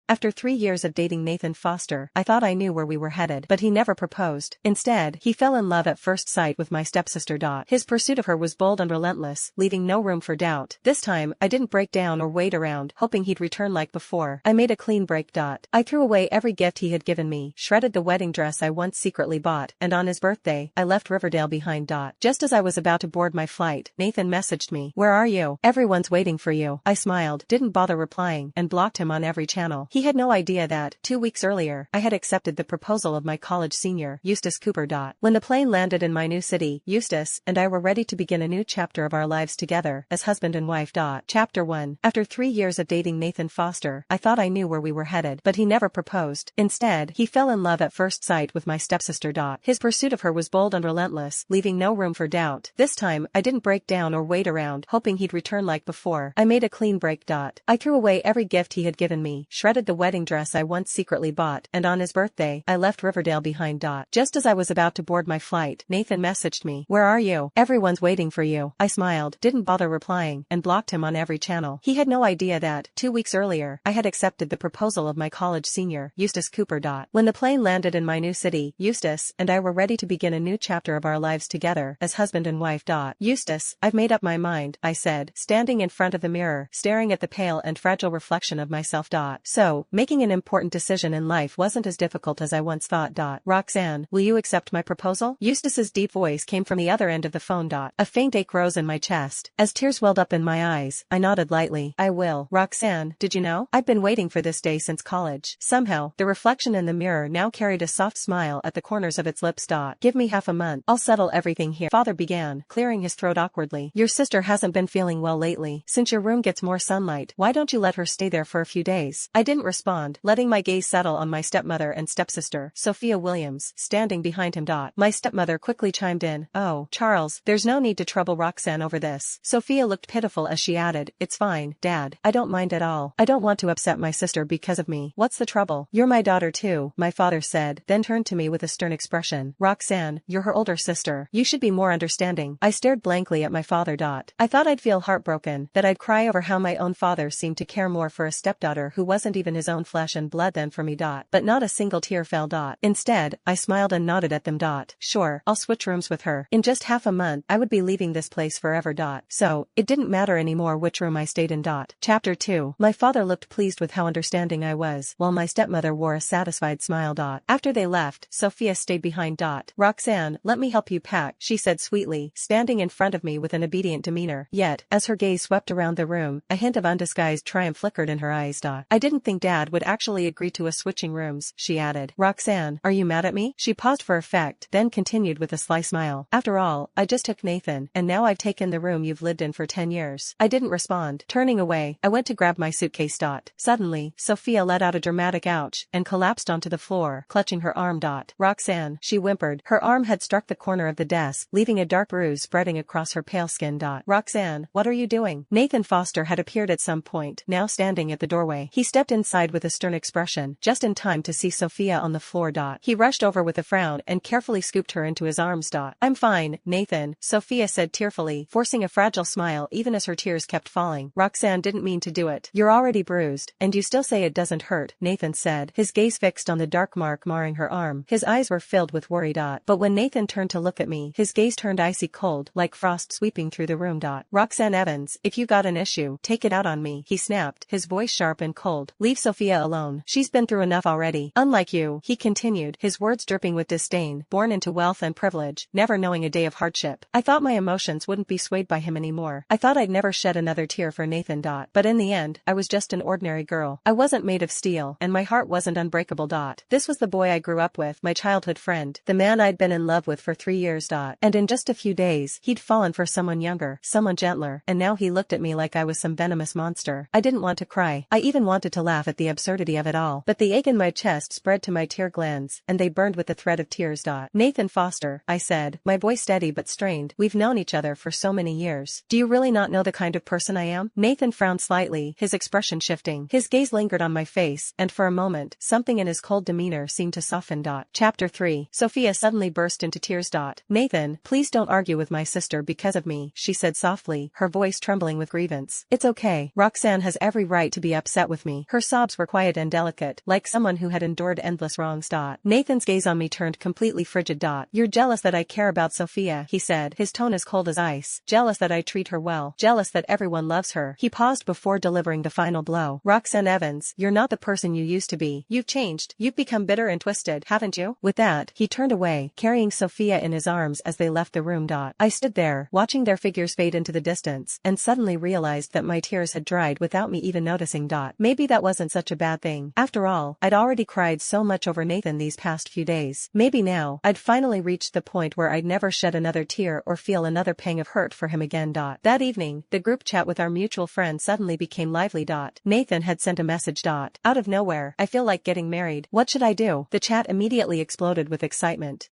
After 3 years of dating Nathan Foster, I thought I knew where we were headed, but he never proposed. Instead, he fell in love at first sight with my stepsister. His pursuit of her was bold and relentless, leaving no room for doubt. This time, I didn't break down or wait around, hoping he'd return like before. I made a clean break. I threw away every gift he had given me, shredded the wedding dress I once secretly bought, and on his birthday, I left Riverdale behind. Just as I was about to board my flight, Nathan messaged me. "Where are you? Everyone's waiting for you." I smiled, didn't bother replying, and blocked him on every channel. He had no idea that, 2 weeks earlier, I had accepted the proposal of my college senior, Eustace Cooper. When the plane landed in my new city, Eustace and I were ready to begin a new chapter of our lives together, as husband and wife. Chapter 1. After 3 years of dating Nathan Foster, I thought I knew where we were headed, but he never proposed. Instead, he fell in love at first sight with my stepsister. His pursuit of her was bold and relentless, leaving no room for doubt. This time, I didn't break down or wait around, hoping he'd return like before. I made a clean break. I threw away every gift he had given me, shredded the wedding dress I once secretly bought, and on his birthday, I left Riverdale behind. Just as I was about to board my flight, Nathan messaged me. "Where are you? Everyone's waiting for you." I smiled, didn't bother replying, and blocked him on every channel. He had no idea that, 2 weeks earlier, I had accepted the proposal of my college senior, Eustace Cooper. When the plane landed in my new city, Eustace and I were ready to begin a new chapter of our lives together, as husband and wife. "Eustace, I've made up my mind," I said, standing in front of the mirror, staring at the pale and fragile reflection of myself. So, making an important decision in life wasn't as difficult as I once thought. "Roxanne, will you accept my proposal?" Eustace's deep voice came from the other end of the phone. A faint ache rose in my chest. As tears welled up in my eyes, I nodded lightly. "I will." "Roxanne, did you know? I've been waiting for this day since college." Somehow, the reflection in the mirror now carried a soft smile at the corners of its lips. "Give me half a month. I'll settle everything here," father began, clearing his throat awkwardly. "Your sister hasn't been feeling well lately. Since your room gets more sunlight, why don't you let her stay there for a few days?" I didn't respond, letting my gaze settle on my stepmother and stepsister, Sophia Williams, standing behind him. My stepmother quickly chimed in. "Oh, Charles, there's no need to trouble Roxanne over this." Sophia looked pitiful as she added, "It's fine, Dad. I don't mind at all. I don't want to upset my sister because of me." "What's the trouble? You're my daughter too," my father said, then turned to me with a stern expression. "Roxanne, you're her older sister. You should be more understanding." I stared blankly at my father. I thought I'd feel heartbroken, that I'd cry over how my own father seemed to care more for a stepdaughter who wasn't even his own flesh and blood than for me. But not a single tear fell. Instead, I smiled and nodded at them. "Sure, I'll switch rooms with her. In just half a month, I would be leaving this place forever. So, it didn't matter anymore which room I stayed in. Chapter 2. My father looked pleased with how understanding I was, while my stepmother wore a satisfied smile. After they left, Sophia stayed behind. "Roxanne, let me help you pack," she said sweetly, standing in front of me with an obedient demeanor. Yet, as her gaze swept around the room, a hint of undisguised triumph flickered in her eyes. "I didn't think Dad would actually agree to us switching rooms," she added. "Roxanne, are you mad at me?" She paused for effect, then continued with a sly smile. "After all, I just took Nathan, and now I've taken the room you've lived in for 10 years. I didn't respond. Turning away, I went to grab my suitcase. Suddenly, Sophia let out a dramatic ouch, and collapsed onto the floor, clutching her arm. "Roxanne," she whimpered. Her arm had struck the corner of the desk, leaving a dark bruise spreading across her pale skin. "Roxanne, what are you doing?" Nathan Foster had appeared at some point, now standing at the doorway. He stepped inside with a stern expression, just in time to see Sophia on the floor. He rushed over with a frown and carefully scooped her into his arms. "I'm fine, Nathan," Sophia said tearfully, forcing a fragile smile even as her tears kept falling. "Roxanne didn't mean to do it. You're already bruised, and you still say it doesn't hurt," Nathan said, his gaze fixed on the dark mark marring her arm. His eyes were filled with worry. But when Nathan turned to look at me, his gaze turned icy cold, like frost sweeping through the room. "Roxanne Evans, if you got an issue, take it out on me," he snapped, his voice sharp and cold. "Leave Sophia alone. She's been through enough already. Unlike you," he continued, his words dripping with disdain, born into wealth and privilege, never knowing a day of hardship. I thought my emotions wouldn't be swayed by him anymore. I thought I'd never shed another tear for Nathan. But in the end, I was just an ordinary girl. I wasn't made of steel, and my heart wasn't unbreakable. This was the boy I grew up with, my childhood friend, the man I'd been in love with for 3 years. And in just a few days, he'd fallen for someone younger, someone gentler, and now he looked at me like I was some venomous monster. I didn't want to cry. I even wanted to laugh at the absurdity of it all. But the ache in my chest spread to my tear glands, and they burned with the thread of tears. "Nathan Foster," I said, my voice steady but strained, "we've known each other for so many years. Do you really not know the kind of person I am?" Nathan frowned slightly, his expression shifting. His gaze lingered on my face, and for a moment, something in his cold demeanor seemed to soften. Chapter 3. Sophia suddenly burst into tears. "Nathan, please don't argue with my sister because of me," she said softly, her voice trembling with grievance. "It's okay. Roxanne has every right to be upset with me. Her sobs were quiet and delicate, like someone who had endured endless wrongs. Nathan's gaze on me turned completely frigid. You're jealous that I care about Sophia, he said, his tone as cold as ice. Jealous that I treat her well. Jealous that everyone loves her. He paused before delivering the final blow. Roxanne Evans, you're not the person you used to be. You've changed. You've become bitter and twisted, haven't you? With that, he turned away, carrying Sophia in his arms as they left the room. I stood there, watching their figures fade into the distance, and suddenly realized that my tears had dried without me even noticing. Maybe that wasn't such a bad thing. After all, I'd already cried so much over Nathan these past few days. Maybe now, I'd finally reached the point where I'd never shed another tear or feel another pang of hurt for him again. That evening, the group chat with our mutual friend suddenly became lively. Nathan had sent a message. Out of nowhere, I feel like getting married. What should I do? The chat immediately exploded with excitement.